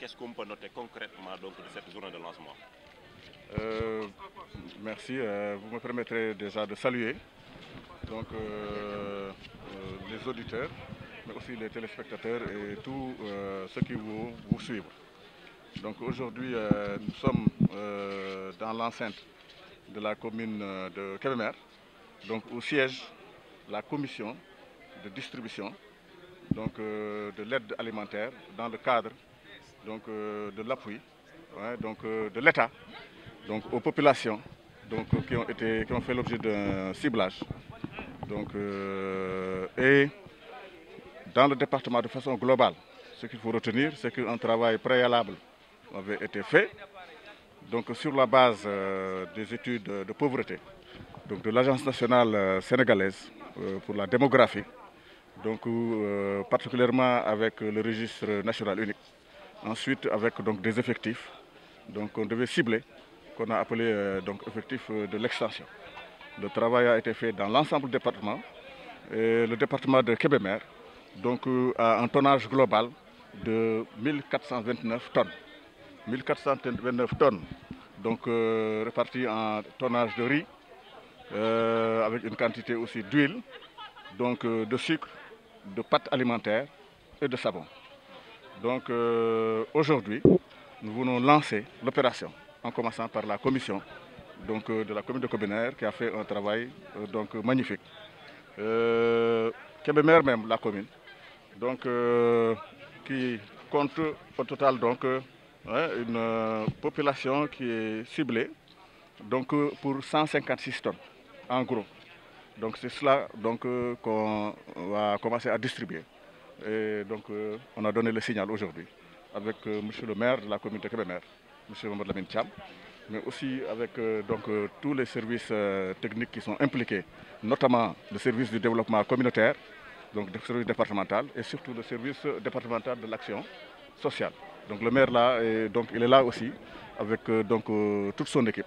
qu'est-ce qu'on peut noter concrètement donc, de cette journée de lancement? Merci. Vous me permettrez déjà de saluer donc, les auditeurs, mais aussi les téléspectateurs et tous ceux qui vous suivent. Donc aujourd'hui, nous sommes dans l'enceinte de la commune de Kébémer, donc au siège de la commission de distribution donc, de l'aide alimentaire dans le cadre donc, de l'appui donc, de l'État donc, aux populations donc, qui ont fait l'objet d'un ciblage. Donc, et dans le département de façon globale, ce qu'il faut retenir, c'est qu'un travail préalable avait été fait donc, sur la base des études de pauvreté donc, de l'Agence nationale sénégalaise pour la démographie, donc, particulièrement avec le registre national unique. Ensuite, avec donc, des effectifs donc, on devait cibler, qu'on a appelé donc, effectifs de l'extension. Le travail a été fait dans l'ensemble du département. Et le département de Kébémer donc, a un tonnage global de 1429 tonnes. 1429 tonnes donc, réparties en tonnage de riz, avec une quantité aussi d'huile, donc de sucre, de pâtes alimentaires et de savon. Donc aujourd'hui, nous voulons lancer l'opération en commençant par la commission donc, de la commune de Kébémer qui a fait un travail donc, magnifique. Kébémer même, la commune, donc, qui compte au total donc, une population qui est ciblée donc, pour 156 tonnes en gros. Donc c'est cela donc, qu'on va commencer à distribuer. Et donc on a donné le signal aujourd'hui avec monsieur le maire de la commune de Kébémer, monsieur Mamadou Lamine Thiam, mais aussi avec donc, tous les services techniques qui sont impliqués, notamment le service du développement communautaire, donc le service départemental et surtout le service départemental de l'action sociale. Donc le maire là, donc, il est là aussi avec donc, toute son équipe,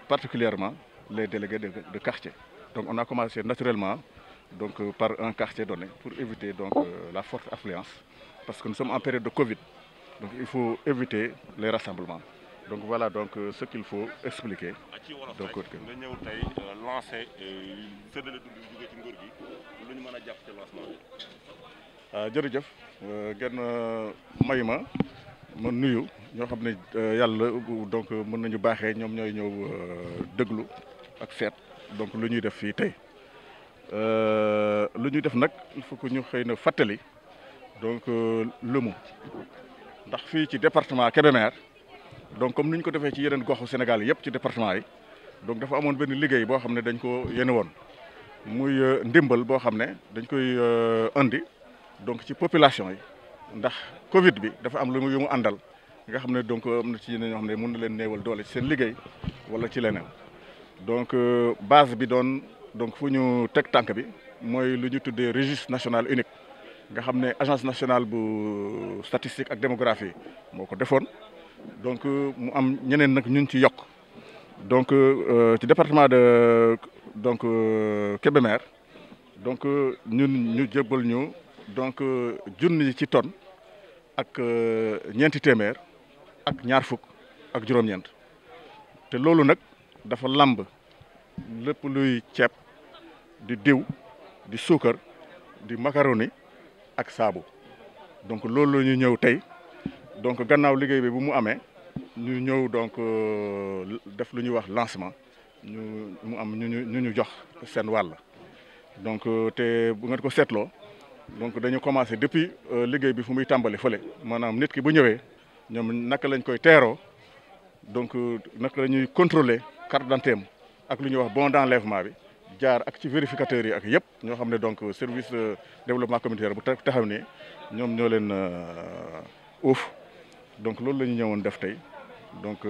particulièrement les délégués de quartier. Donc on a commencé naturellement donc, par un quartier donné pour éviter donc, la forte affluence parce que nous sommes en période de Covid, donc il faut éviter les rassemblements. Donc voilà donc, ce qu'il faut expliquer. donc nga ñëw tey lancé séddale dund jóge ci nguur gi lu ñu mën a jàpp ci lancement bi. jërëjëf ngeen may ma nuyu ñoo xam ne yàlla donc mën nañu baaxee ñoom ñooy ñëw déglu ak seet donc lu ñuy def fii tey lu ñuy def nag il faut que ñu xëy na fàttali donc lëmu ndax fii ci département Kébémer donc comme ni ñu ko defee ci yeneen goxu Sénégal yëpp ci département yi donc dafa amoon benn liggéey boo xam ne dañ ko yéene woon muy ndimbal boo xam ne dañ koy andi donc ci population yi ndax Covid bi dafa am lu mu àndal nga xam ne donc am na ci yeneen ñoo xam ne mën na leen néewal doole ci seen liggéey wala ci leneen donc base bi doon donc fu ñu teg tànk bi mooy lu ñu tuddee registre national unique nga xam ne agence nationale bu statistique ak démographie moo ko defoon donc mu am ñeneen nag ñun ci yokk donc ci département de donc Kébémer donc ñun ñu jébbal ñu donc junni ci tonne ak ñeenti téeméer ak ñaar fukk ak juróom-ñeent te loolu nag dafa lamb lépp luy ceeb di diw di suukar di macaroni ak saabu donc loolu la ñu ñëw tey donc gannaaw liggéey bi bu mu amee ñu ñëw donc def lu ñuy wax lancement mu am ñu jox seen wàll donc te bu ngeen ko seetloo donc dañu commencé depuis liggéey bi fu muy tàmbali fële maanaam nit ki bu ñëwee ñoom naka lañ koy teeroo donc naka la ñuy contrôler carte d'identité am ak lu ñuy wax bon d'enlèvement bi jaar ak ci vérificateurs yi ak yëpp ñoo xam ne donc service développement communautaire bu taxaw ni ñoom ñoo leen uuf donc loolu la ñu ñëwoon def tey donc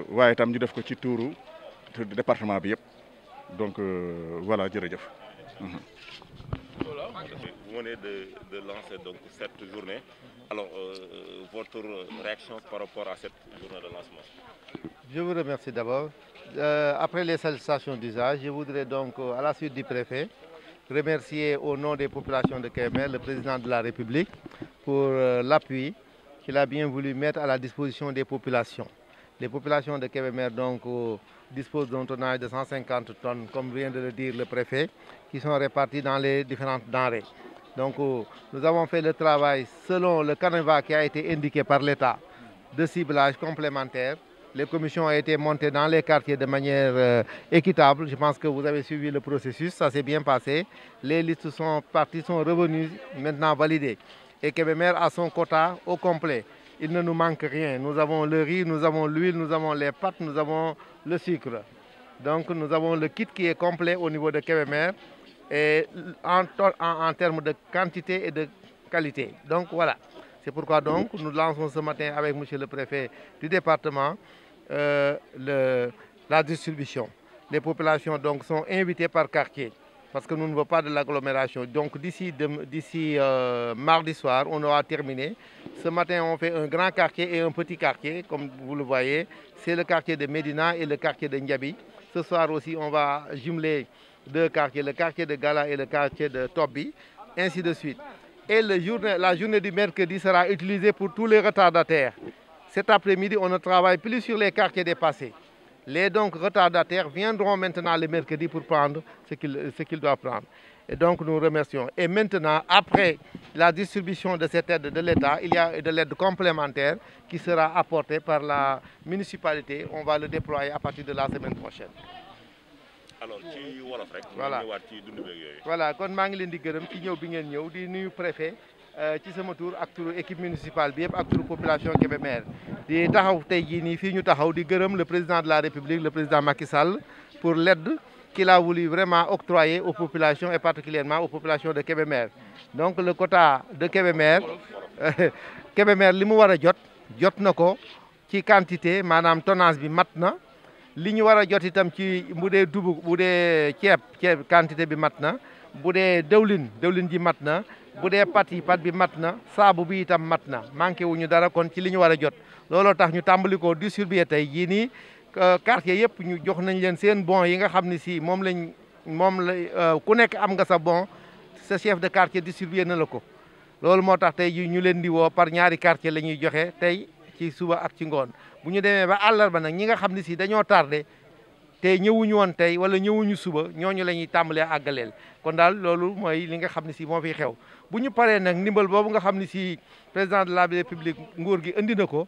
waaye itam ñu def ko ci tuuru département bi yëpp donc voilà jërëjëf. Vous venez de lancer donc cette journée. Alors, votre réaction par rapport à cette journée de lancement? Je vous remercie d'abord. Après les salutations d'usage, je voudrais donc, à la suite du préfet, remercier au nom des populations de Kébémer le président de la République pour l'appui qu'il a bien voulu mettre à la disposition des populations. Les populations de Kébémer donc disposent d'un tonnage de 150 tonnes, comme vient de le dire le préfet, qui sont répartis dans les différentes denrées. Donc nous avons fait le travail selon le canevas qui a été indiqué par l'État de ciblage complémentaire. Les commissions ont été montées dans les quartiers de manière équitable. Je pense que vous avez suivi le processus, ça s'est bien passé. Les listes sont parties, sont revenues, maintenant validées. Et Kébémer a son quota au complet. Il ne nous manque rien. Nous avons le riz, nous avons l'huile, nous avons les pâtes, nous avons le sucre. Donc nous avons le kit qui est complet au niveau de Kébémer et en termes de quantité et de qualité. Donc voilà. C'est pourquoi donc nous lançons ce matin avec monsieur le préfet du département la distribution. Les populations donc sont invitées par quartier parce que nous ne voulons pas de l'agglomération. Donc d'ici mardi soir, on aura terminé. Ce matin, on fait un grand quartier et un petit quartier, comme vous le voyez. C'est le quartier de Médina et le quartier de Ndiabi. Ce soir aussi, on va jumeler deux quartiers, le quartier de Gala et le quartier de Tobi, ainsi de suite. Et la journée du mercredi sera utilisée pour tous les retardataires. Cet après-midi, on ne travaille plus sur les quartiers dépassés. Les donc retardataires viendront maintenant le mercredi pour prendre ce qu'ils doivent prendre. Et donc nous remercions. Et maintenant, après la distribution de cette aide de l'État, il y a de l'aide complémentaire qui sera apportée par la municipalité. On va le déployer à partir de la semaine prochaine. Alors ci wolof rek. voilà ñëwaat ci dund beeg yooyu. voilà kon maa ngi leen di gërëm ci ñëw bi ngeen ñëw di nuyu préfet ci sama tour ak turu équipe municipale bi yëpp ak turu population Kébémer di taxaw tey jii nii fii ñu taxaw di gërëm le président de la République le président Macky Sall pour l'aide qu'il a voulu vraiment octroyer aux populations et particulièrement aux populations de Kébémer. Donc le quota de Kébémer Kébémer li mu war a jot na ko ci quantité maanaam tonnage bi mat na. li ñu war a jot itam ci bu dee dugub bu dee ceeb quantité bi mat na bu dee dëwlin ji mat na bu dee pat bi mat na saabu bi itam mat na manqué wuñu dara kon ci li ñu war a jot looloo tax ñu tàmbali ko distribuer tey jii nii quartier yëpp ñu jox nañ leen seen bon yi nga xam ne si moom la ku nekk am nga sa bon sa chef de quartier distribuer na la ko loolu moo tax tey ñu leen di woo par ñaari quartier la ñuy joxe tey ci suba ak ci ngoon bu ñu demee ba àllarba nag ñi nga xam ne si dañoo tardé te ñëwuñu woon tey wala ñëwuñu suba ñooñu la ñuy tàmbalee àggaleel kon daal loolu mooy li nga xam ne si moo fiy xew bu ñu paree nag ndimbal boobu nga xam ne si président de la République nguur gi indi na ko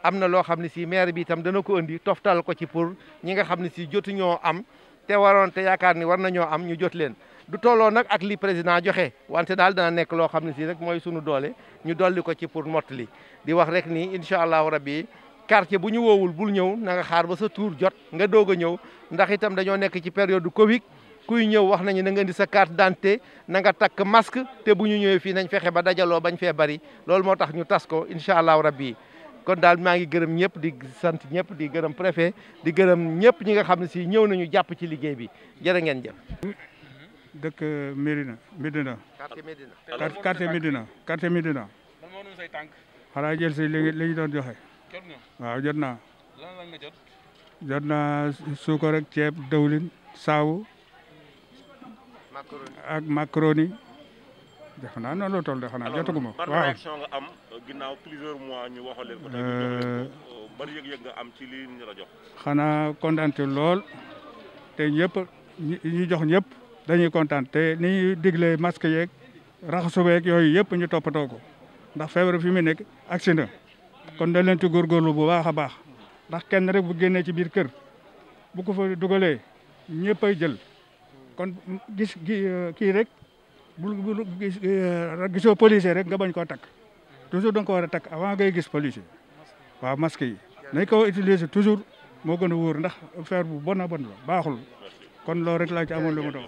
am na loo xam ne si maire bi itam dana ko indi toftal ko ci pour ñi nga xam ne si jotuñoo am te waroon te yaakaar ni war nañoo am ñu jot leen du tolloo nag ak li président joxe wante daal dana nekk loo xam ne si rek mooy sunu doole ñu dolli ko ci pour mottali di wax rek ni incha allahu rabbi quartier bu ñu woowul bul ñëw na nga xaar ba sa tour jot nga doog a ñëw ndax itam dañoo nekk ci période Covid kuy ñëw wax nañu na nga indi sa carte d'identité na nga takk masque te bu ñu ñëwee fii nañ fexe ba dajaloo bañ fee bari loolu moo tax ñu tas ko incha allahu rabbi kon daal maa ngi gërëm ñëpp di sant ñëpp di gërëm préfet di gërëm ñëpp ñi nga xam ne si ñëw nañu jàpp ci liggéey bi jërë ngeen jëf. dëkk Médina. quartier Médina. xanaa jël si li ñu doon joxe. waaw jot naa. jot naa suukar ak ceeb dawlin saabu ak macaroni def naa noonu la toll de xanaa jotaguma. waaw ban réaction nga am ginnaaw plusieurs mois ñu waxal leen ko tey ñu jox leen ko ban yëg-yëg nga am ci li ñu la jox. xanaa kontaan lool te ñëpp ñu jox ñëpp dañuy kontaan te ni ñuy digle masque yeeg raxasu beeg yooyu yëpp ñu toppatoo ko ndax feebar fi mu nekk agsi na kon dañ leen ci góorgóorlu bu baax a baax ndax kenn rek bu génnee ci biir kër bu ko fa dugalee ñëppay jël kon gis kii rek bul gisoo policier rek nga bañ koo takk toujours da nga ko war a takk avant ngay gis policier waaw masque yi nañ ko utiliser toujours moo gën a wóor ndax feebar bu bon a bon la baaxul kon loolu rek laa ci amoon lu ma doon